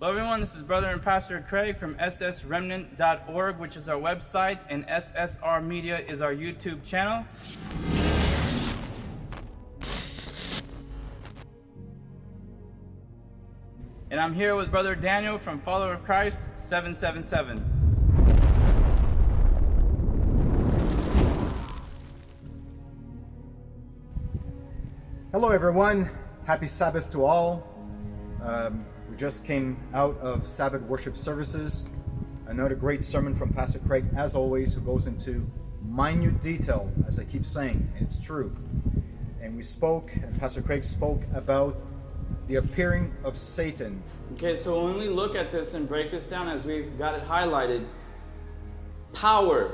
Hello everyone, this is Brother and Pastor Craig from ssremnant.org, which is our website, and SSR Media is our YouTube channel. And I'm here with Brother Daniel from Follower of Christ 777. Hello everyone, happy Sabbath to all. We just came out of Sabbath worship services. Another great sermon from Pastor Craig, as always, who goes into minute detail, as I keep saying, and it's true. And we spoke, and Pastor Craig spoke about the appearing of Satan. Okay, so when we look at this and break this down as we've got it highlighted, power,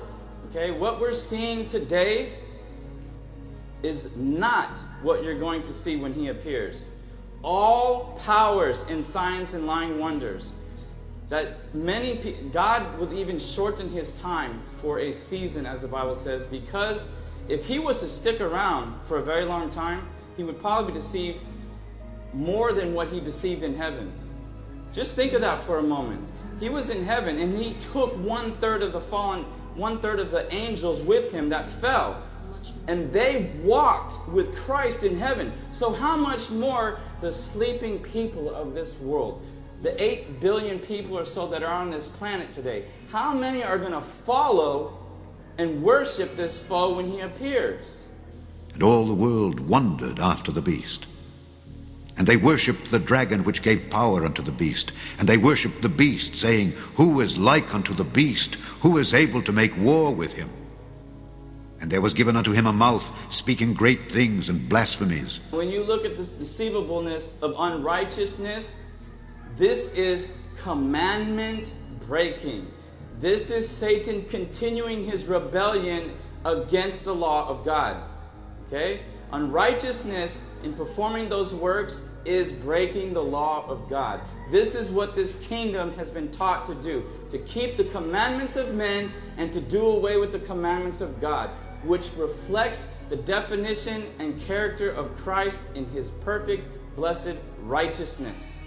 okay, what we're seeing today is not what you're going to see when he appears. All powers in signs and lying wonders, that God will even shorten his time for a season, as the Bible says, because if he was to stick around for a very long time, he would probably deceive more than what he deceived in heaven. Just think of that for a moment. He was in heaven and he took 1/3 of the fallen, 1/3 of the angels with him that fell. And they walked with Christ in heaven. So how much more the sleeping people of this world, the 8 billion people or so that are on this planet today, how many are going to follow and worship this foe when he appears? And all the world wondered after the beast. And they worshipped the dragon which gave power unto the beast. And they worshipped the beast, saying, Who is like unto the beast? Who is able to make war with him? And there was given unto him a mouth, speaking great things and blasphemies. When you look at this deceivableness of unrighteousness, this is commandment breaking. This is Satan continuing his rebellion against the law of God. Okay? Unrighteousness in performing those works is breaking the law of God. This is what this kingdom has been taught to do, to keep the commandments of men and to do away with the commandments of God, which reflects the definition and character of Christ in his perfect, blessed righteousness.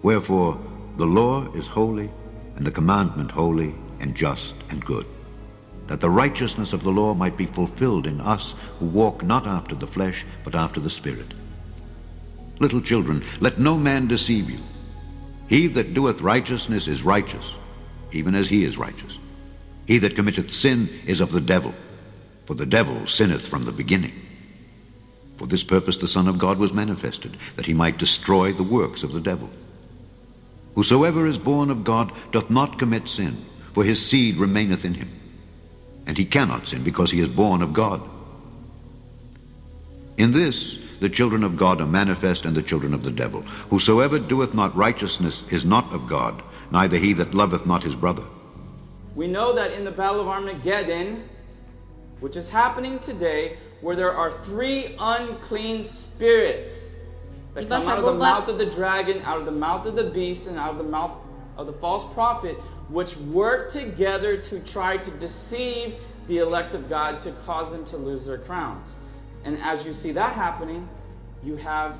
Wherefore the law is holy, and the commandment holy and just and good, that the righteousness of the law might be fulfilled in us who walk not after the flesh, but after the Spirit. Little children, let no man deceive you. He that doeth righteousness is righteous, even as he is righteous. He that committeth sin is of the devil, for the devil sinneth from the beginning. For this purpose the Son of God was manifested, that he might destroy the works of the devil. Whosoever is born of God doth not commit sin, for his seed remaineth in him. And he cannot sin, because he is born of God. In this the children of God are manifest, and the children of the devil. Whosoever doeth not righteousness is not of God, neither he that loveth not his brother. We know that in the Battle of Armageddon, which is happening today, where there are 3 unclean spirits that come out of the mouth of the dragon, out of the mouth of the beast, and out of the mouth of the false prophet, which work together to try to deceive the elect of God, to cause them to lose their crowns. And as you see that happening, you have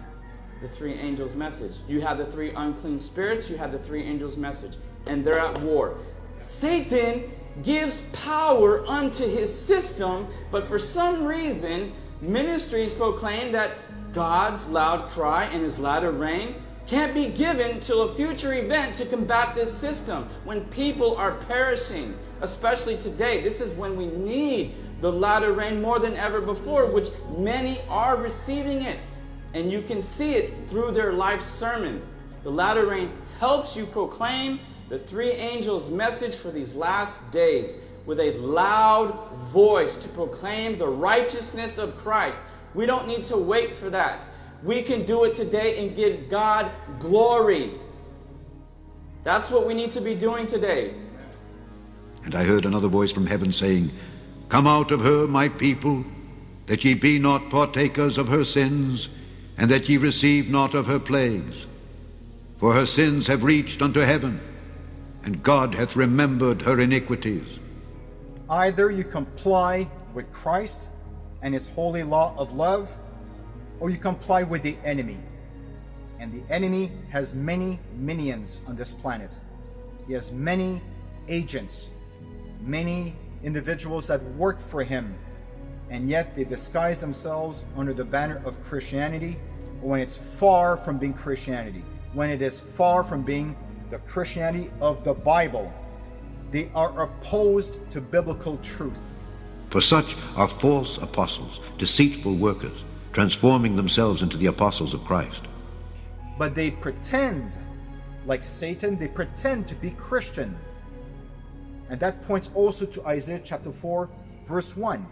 the 3 angels' message. You have the 3 unclean spirits, you have the 3 angels' message, and they're at war. Satan gives power unto his system, but for some reason, ministries proclaim that God's loud cry and his latter rain can't be given till a future event to combat this system, when people are perishing, especially today. This is when we need the latter rain more than ever before, which many are receiving it. And you can see it through their life sermon. The latter rain helps you proclaim the 3 angels' message for these last days with a loud voice to proclaim the righteousness of Christ. We don't need to wait for that. We can do it today and give God glory. That's what we need to be doing today. And I heard another voice from heaven saying, Come out of her, my people, that ye be not partakers of her sins, and that ye receive not of her plagues. For her sins have reached unto heaven, and God hath remembered her iniquities. Either you comply with Christ and his holy law of love, or you comply with the enemy. And the enemy has many minions on this planet. He has many agents, many individuals that work for him, and yet they disguise themselves under the banner of Christianity when it's far from being Christianity, when it is far from being the Christianity of the Bible. They are opposed to biblical truth. For such are false apostles, deceitful workers, transforming themselves into the apostles of Christ. But they pretend, like Satan, they pretend to be Christian. And that points also to Isaiah chapter 4, verse 1.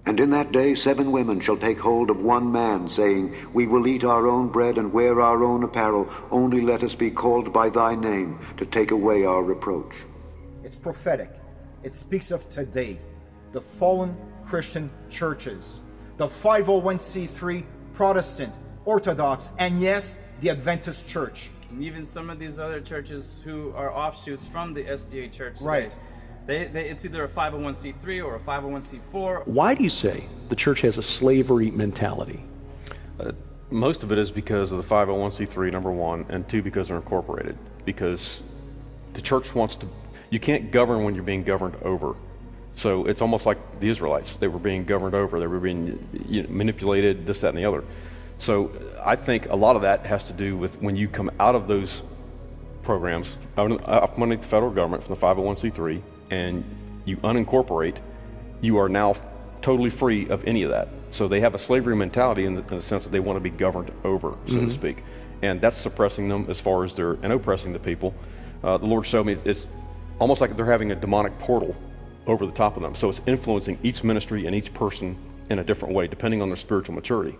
And in that day 7 women shall take hold of one man, saying, We will eat our own bread and wear our own apparel, only let us be called by thy name, to take away our reproach. It's prophetic. It speaks of today, the fallen Christian churches, the 501c3 Protestant, Orthodox, and yes, the Adventist Church. And even some of these other churches who are offshoots from the SDA Church today, Right. It's either a 501c3 or a 501c4. Why do you say the church has a slavery mentality? Most of it is because of the 501c3, number one, and two, because they're incorporated. Because the church wants to, you can't govern when you're being governed over. So it's almost like the Israelites. They were being governed over. They were being manipulated, this, that, and the other. So I think a lot of that has to do with when you come out of those programs, underneath the federal government from the 501c3, and you unincorporate, you are now totally free of any of that. So they have a slavery mentality in the sense that they want to be governed over, so to speak. And that's suppressing them as far as and oppressing the people. The Lord showed me it's almost like they're having a demonic portal over the top of them. So it's influencing each ministry and each person in a different way, depending on their spiritual maturity.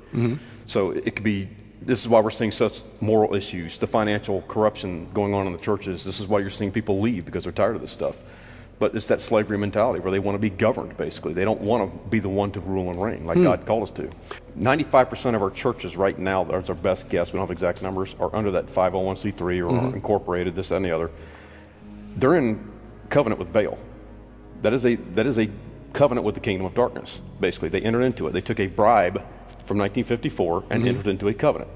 So it could be, this is why we're seeing such moral issues, the financial corruption going on in the churches. This is why you're seeing people leave, because they're tired of this stuff. But it's that slavery mentality where they want to be governed, basically. They don't want to be the one to rule and reign like God called us to. 95% of our churches right now, that's our best guess, we don't have exact numbers, are under that 501c3 or incorporated, this, that, and the other. They're in covenant with Baal. That is a covenant with the kingdom of darkness, basically. They entered into it. They took a bribe from 1954 and entered into a covenant.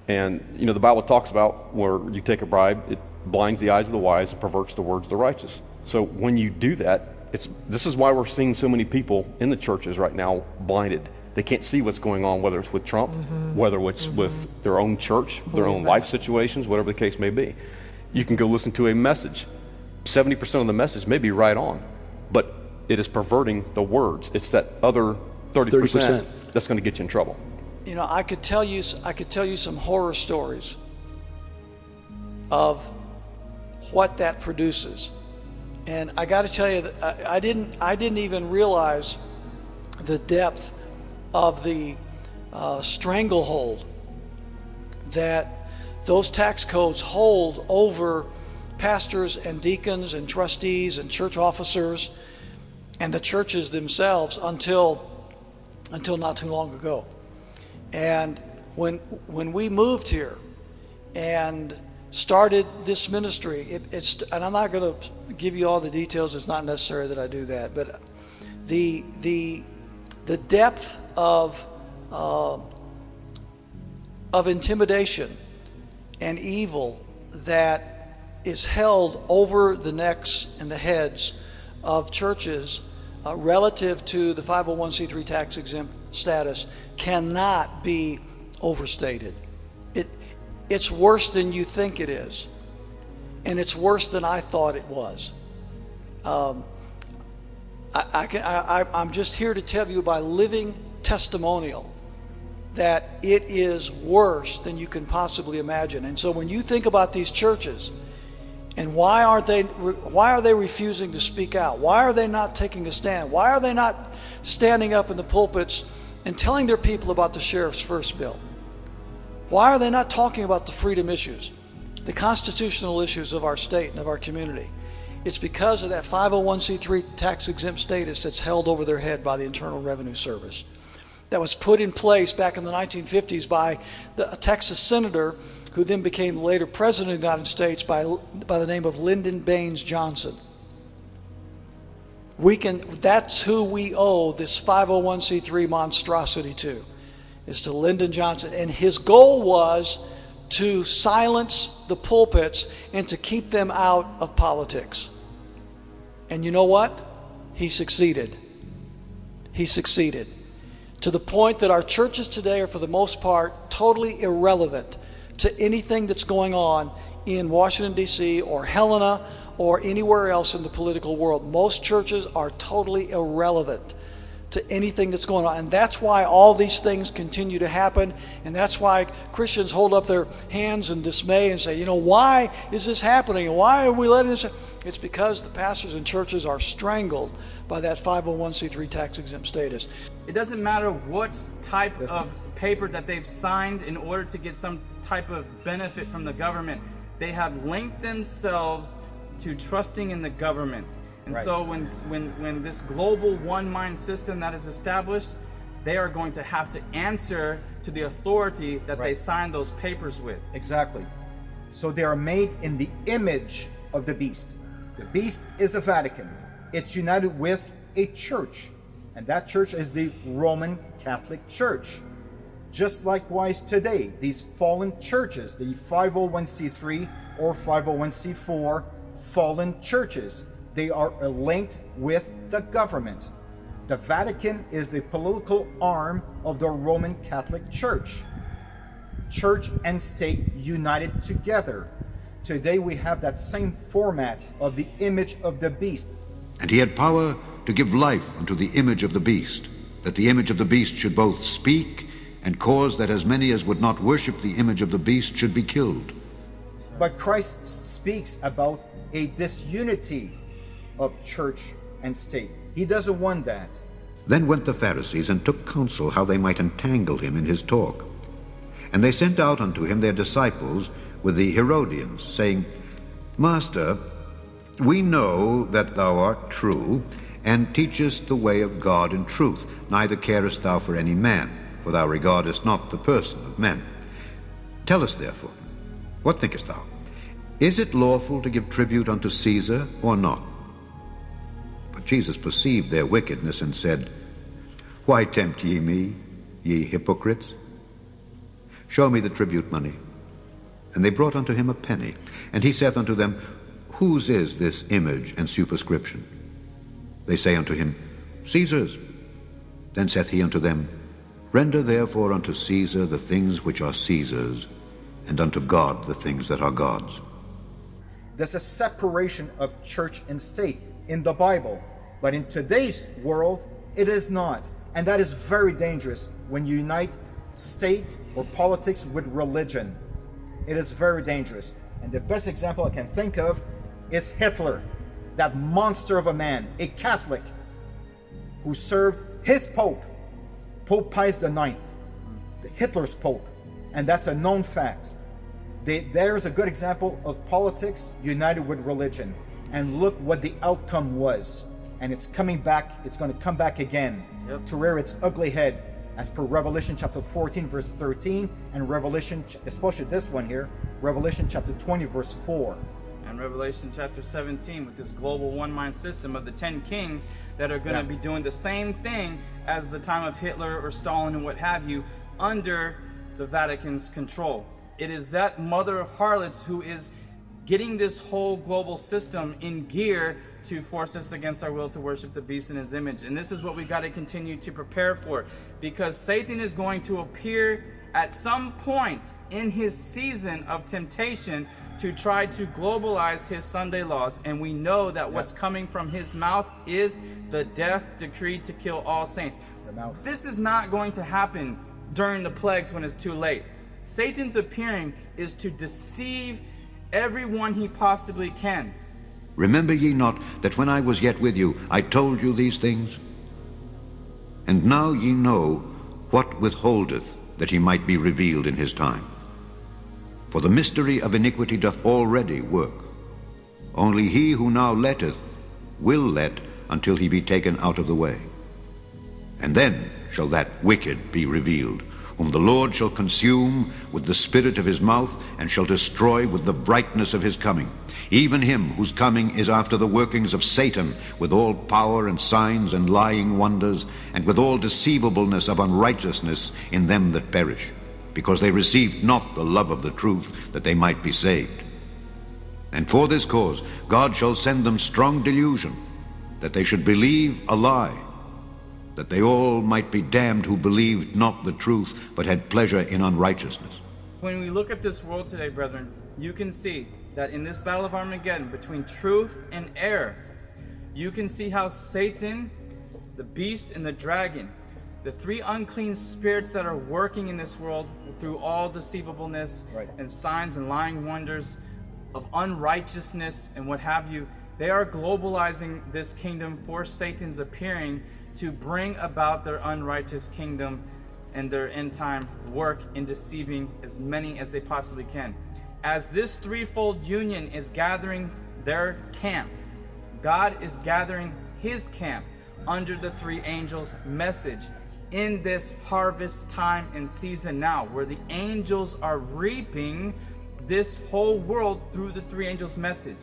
And, you know, the Bible talks about where you take a bribe, it blinds the eyes of the wise and perverts the words of the righteous. So when you do that, this is why we're seeing so many people in the churches right now blinded. They can't see what's going on, whether it's with Trump, whether it's with their own church, their own life situations, whatever the case may be. You can go listen to a message. 70% of the message may be right on, but it is perverting the words. It's that other 30% that's going to get you in trouble. You know, I could tell you some horror stories of what that produces. And I got to tell you that I didn't even realize the depth of the stranglehold that those tax codes hold over pastors and deacons and trustees and church officers and the churches themselves until not too long ago. And when we moved here and started this ministry, and I'm not going to give you all the details. It's not necessary that I do that, but the depth of intimidation and evil that is held over the necks and the heads of churches relative to the 501c3 tax exempt status cannot be overstated. It's worse than you think it is, and it's worse than I thought it was. I'm just here to tell you by living testimonial that it is worse than you can possibly imagine. And so when you think about these churches, and why are they refusing to speak out? Why are they not taking a stand? Why are they not standing up in the pulpits and telling their people about the Sheriff's First Bill? Why are they not talking about the freedom issues, the constitutional issues of our state and of our community? It's because of that 501c3 tax exempt status that's held over their head by the Internal Revenue Service. That was put in place back in the 1950s by a Texas senator who then became later president of the United States by the name of Lyndon Baines Johnson. That's who we owe this 501c3 monstrosity to, is to Lyndon Johnson. And his goal was to silence the pulpits and to keep them out of politics. And you know what? He succeeded. He succeeded. To the point that our churches today are, for the most part, totally irrelevant to anything that's going on in Washington, D.C. or Helena or anywhere else in the political world. Most churches are totally irrelevant to anything that's going on. And that's why all these things continue to happen. And that's why Christians hold up their hands in dismay and say, why is this happening? And why are we letting this happen? It's because the pastors and churches are strangled by that 501c3 tax-exempt status. It doesn't matter what type of paper that they've signed in order to get some type of benefit from the government. They have linked themselves to trusting in the government. And so when this global one mind system that is established, they are going to have to answer to the authority that they signed those papers with. Exactly. So they are made in the image of the beast. The beast is a Vatican. It's united with a church. And that church is the Roman Catholic Church. Just likewise today, these fallen churches, the 501c3 or 501c4 fallen churches, they are linked with the government. The Vatican is the political arm of the Roman Catholic Church. Church and state united together. Today we have that same format of the image of the beast. And he had power to give life unto the image of the beast, that the image of the beast should both speak and cause that as many as would not worship the image of the beast should be killed. But Christ speaks about a disunity of church and state. He doesn't want that. Then went the Pharisees and took counsel how they might entangle him in his talk. And they sent out unto him their disciples with the Herodians, saying, Master, we know that thou art true, and teachest the way of God in truth, neither carest thou for any man, for thou regardest not the person of men. Tell us therefore, what thinkest thou? Is it lawful to give tribute unto Caesar, or not? But Jesus perceived their wickedness, and said, Why tempt ye me, ye hypocrites? Show me the tribute money. And they brought unto him a penny. And he saith unto them, Whose is this image and superscription? They say unto him, Caesar's. Then saith he unto them, Render therefore unto Caesar the things which are Caesar's, and unto God the things that are God's. There's a separation of church and state in the Bible, but in today's world, it is not. And that is very dangerous when you unite state or politics with religion. It is very dangerous. And the best example I can think of is Hitler, that monster of a man, a Catholic, who served his Pope, Pope Pius IX, Hitler's Pope. And that's a known fact. There's a good example of politics united with religion. And look what the outcome was. And it's coming back, it's going to come back again to rear its ugly head, as per Revelation chapter 14 verse 13, and Revelation, especially this one here, Revelation chapter 20 verse 4. And Revelation chapter 17 with this global one-mind system of the 10 kings that are going to be doing the same thing as the time of Hitler or Stalin and what have you, under the Vatican's control. It is that mother of harlots who is getting this whole global system in gear to force us against our will to worship the beast in his image. And this is what we got to continue to prepare for, because Satan is going to appear at some point in his season of temptation to try to globalize his Sunday laws. And we know that what's coming from his mouth is the death decree to kill all saints. This is not going to happen during the plagues when it's too late. Satan's appearing is to deceive everyone he possibly can. Remember ye not that when I was yet with you, I told you these things? And now ye know what withholdeth, that he might be revealed in his time. For the mystery of iniquity doth already work. Only he who now letteth will let until he be taken out of the way. And then shall that wicked be revealed, whom the Lord shall consume with the spirit of his mouth, and shall destroy with the brightness of his coming, even him whose coming is after the workings of Satan, with all power and signs and lying wonders, and with all deceivableness of unrighteousness in them that perish, because they received not the love of the truth, that they might be saved. And for this cause God shall send them strong delusion, that they should believe a lie, that they all might be damned who believed not the truth, but had pleasure in unrighteousness. When we look at this world today, brethren, you can see that in this battle of Armageddon, between truth and error, you can see how Satan, the beast, and the dragon, the three unclean spirits that are working in this world through all deceivableness and signs and lying wonders of unrighteousness and what have you, they are globalizing this kingdom for Satan's appearing to bring about their unrighteous kingdom and their end time work in deceiving as many as they possibly can. As this threefold union is gathering their camp, God is gathering his camp under the three angels' message in this harvest time and season now, where the angels are reaping this whole world through the three angels' message.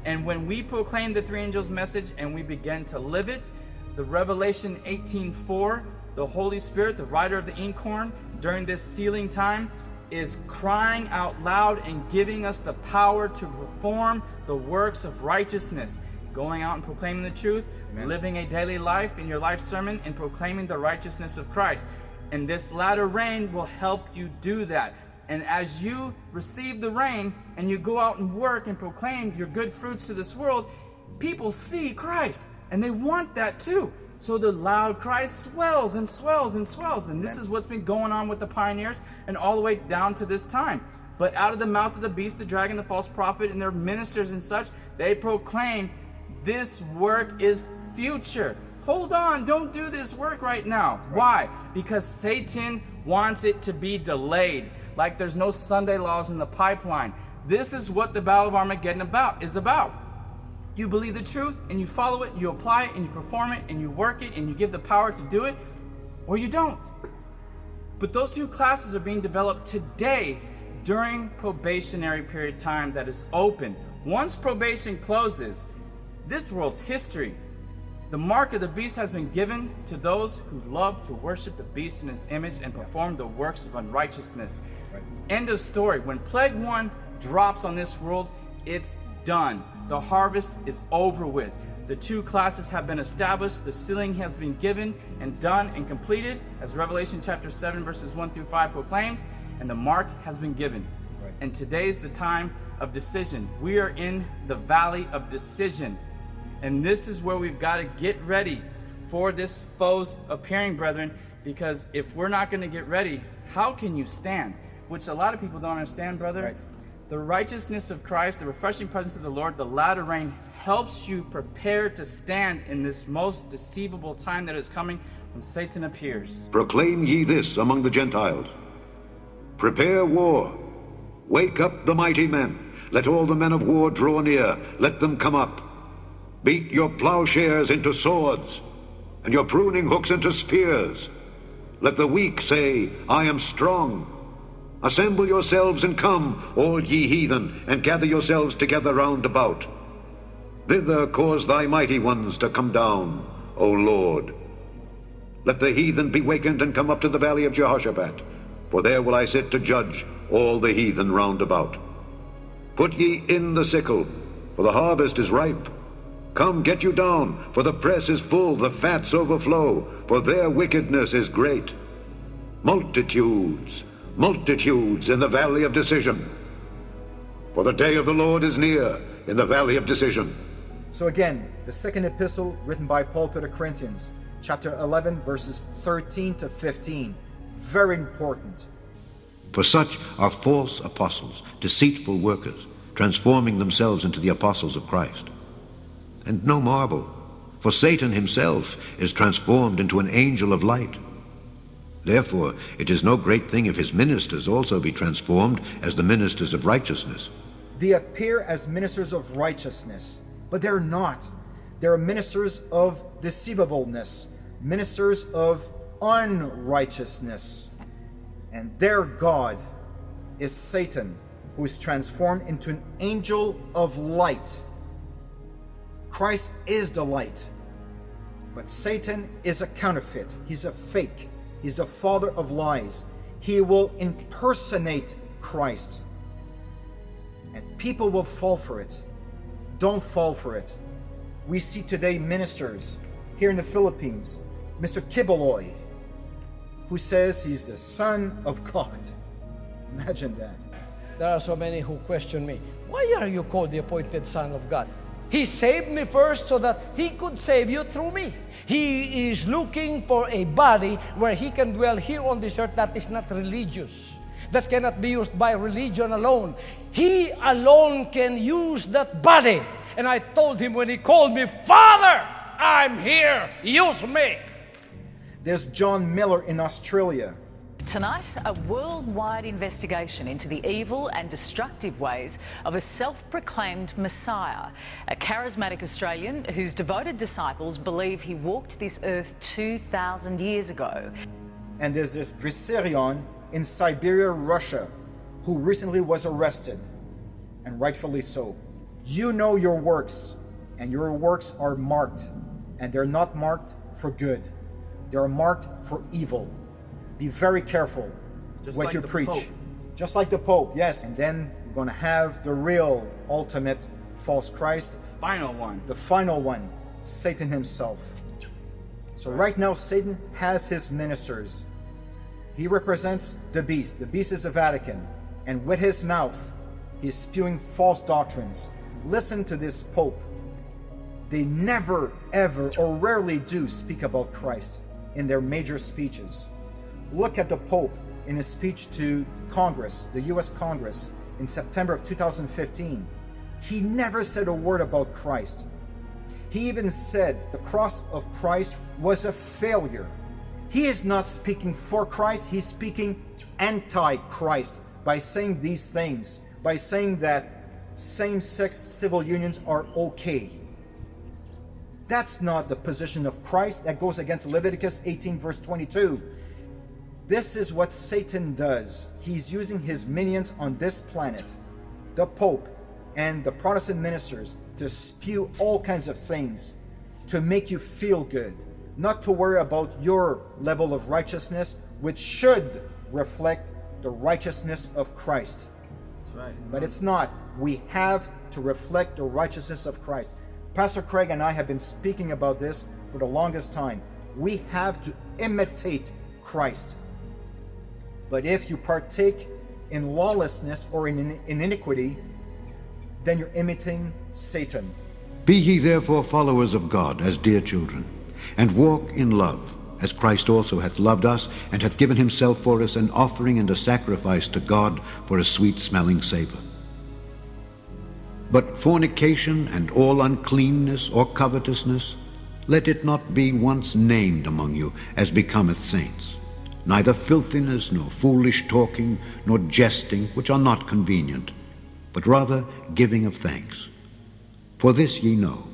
And when we proclaim the three angels' message and we begin to live it, the Revelation 18:4, the Holy Spirit, the writer of the inkhorn, during this sealing time, is crying out loud and giving us the power to perform the works of righteousness, going out and proclaiming the truth, living a daily life in your life sermon, and proclaiming the righteousness of Christ. And this latter rain will help you do that. And as you receive the rain and you go out and work and proclaim your good fruits to this world, people see Christ and they want that too. So the loud cry swells and swells and swells. And this is what's been going on with the pioneers and all the way down to this time. But out of the mouth of the beast, the dragon, the false prophet, and their ministers and such, they proclaim this work is future. Hold on, don't do this work right now. Why? Because Satan wants it to be delayed. Like there's no Sunday laws in the pipeline. This is what the Battle of Armageddon is about. You believe the truth and you follow it, you apply it and you perform it and you work it and you give the power to do it, or you don't. But those two classes are being developed today during probationary period time that is open. Once probation closes, this world's history. The mark of the beast has been given to those who love to worship the beast in his image and perform the works of unrighteousness. End of story. When plague 1 drops on this world, it's done. The harvest is over with. The two classes have been established. The sealing has been given and done and completed, as Revelation chapter 7 verses 1 through 5 proclaims, and the mark has been given. And today's the time of decision. We are in the valley of decision. And this is where we've got to get ready for this foe's appearing, brethren, because if we're not going to get ready, how can you stand? Which a lot of people don't understand, brother. The righteousness of Christ, the refreshing presence of the Lord, the latter rain helps you prepare to stand in this most deceivable time that is coming when Satan appears. Proclaim ye this among the Gentiles. Prepare war. Wake up the mighty men. Let all the men of war draw near. Let them come up. Beat your plowshares into swords, and your pruning hooks into spears. Let the weak say, I am strong. Assemble yourselves and come, all ye heathen, and gather yourselves together round about. Thither cause thy mighty ones to come down, O Lord. Let the heathen be wakened and come up to the valley of Jehoshaphat, for there will I sit to judge all the heathen round about. Put ye in the sickle, for the harvest is ripe. Come, get you down, for the press is full, the fats overflow, for their wickedness is great. Multitudes, multitudes in the valley of decision. For the day of the Lord is near in the valley of decision. So again, the second epistle written by Paul to the Corinthians, chapter 11, verses 13 to 15. Very important. For such are false apostles, deceitful workers, transforming themselves into the apostles of Christ. And no marvel, for Satan himself is transformed into an angel of light. Therefore, it is no great thing if his ministers also be transformed as the ministers of righteousness. They appear as ministers of righteousness, but they're not. They're ministers of deceivableness, ministers of unrighteousness. And their God is Satan, who is transformed into an angel of light. Christ is the light, but Satan is a counterfeit. He's a fake. He's the father of lies. He will impersonate Christ. And people will fall for it. Don't fall for it. We see today ministers here in the Philippines, Mr. Kibaloy, who says he's the Son of God. Imagine that. There are so many who question me. Why are you called the appointed Son of God? He saved me first so that He could save you through me. He is looking for a body where He can dwell here on this earth that is not religious, that cannot be used by religion alone. He alone can use that body. And I told Him when He called me, Father, I'm here, use me. There's John Miller in Australia. Tonight, a worldwide investigation into the evil and destructive ways of a self-proclaimed Messiah, a charismatic Australian whose devoted disciples believe he walked this earth 2,000 years ago. And there's this Vissarion in Siberia, Russia, who recently was arrested, and rightfully so. You know your works, and your works are marked, and they're not marked for good. They're marked for evil. Be very careful what you preach. Pope. Just like the Pope, yes. And then you're going to have the real, ultimate false Christ. Final one. The final one, Satan himself. So right now, Satan has his ministers. He represents the beast. The beast is the Vatican. And with his mouth, he's spewing false doctrines. Listen to this Pope. They never, ever, or rarely do speak about Christ in their major speeches. Look at the Pope in his speech to Congress, the US Congress, in September of 2015. He never said a word about Christ. He even said the cross of Christ was a failure. He is not speaking for Christ, he's speaking anti-Christ by saying these things, by saying that same-sex civil unions are okay. That's not the position of Christ. That goes against Leviticus 18 verse 22. This is what Satan does. He's using his minions on this planet, the Pope and the Protestant ministers, to spew all kinds of things to make you feel good, not to worry about your level of righteousness, which should reflect the righteousness of Christ. That's right. But it's not. We have to reflect the righteousness of Christ. Pastor Craig and I have been speaking about this for the longest time. We have to imitate Christ. But if you partake in lawlessness or in iniquity, then you're imitating Satan. Be ye therefore followers of God as dear children, and walk in love, as Christ also hath loved us, and hath given himself for us an offering and a sacrifice to God for a sweet-smelling savour. But fornication and all uncleanness or covetousness, let it not be once named among you, as becometh saints. Neither filthiness, nor foolish talking, nor jesting, which are not convenient, but rather giving of thanks. For this ye know,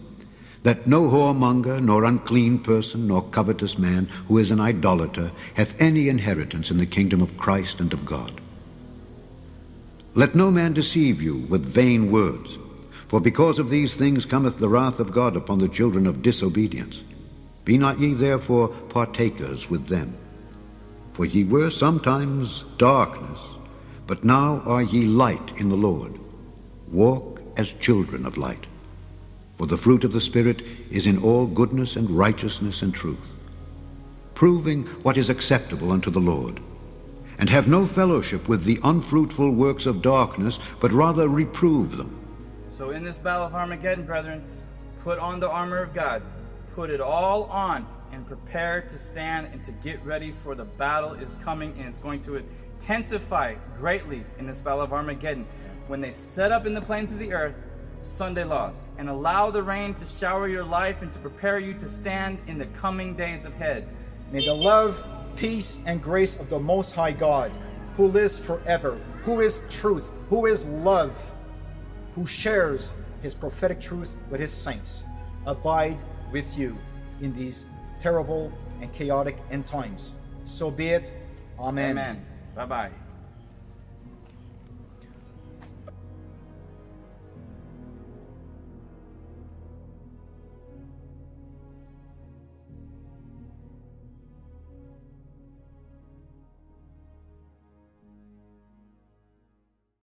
that no whoremonger, nor unclean person, nor covetous man, who is an idolater, hath any inheritance in the kingdom of Christ and of God. Let no man deceive you with vain words, for because of these things cometh the wrath of God upon the children of disobedience. Be not ye therefore partakers with them. For ye were sometimes darkness, but now are ye light in the Lord. Walk as children of light. For the fruit of the Spirit is in all goodness and righteousness and truth, proving what is acceptable unto the Lord. And have no fellowship with the unfruitful works of darkness, but rather reprove them. So in this battle of Armageddon, brethren, put on the armor of God. Put it all on and prepare to stand and to get ready, for the battle is coming, and it's going to intensify greatly in this battle of Armageddon when they set up in the plains of the earth Sunday laws and allow the rain to shower your life and to prepare you to stand in the coming days ahead. May the love, peace, and grace of the Most High God, who lives forever, who is truth, who is love, who shares his prophetic truth with his saints, abide with you in these terrible and chaotic end times. So be it. Amen. Amen. Bye-bye.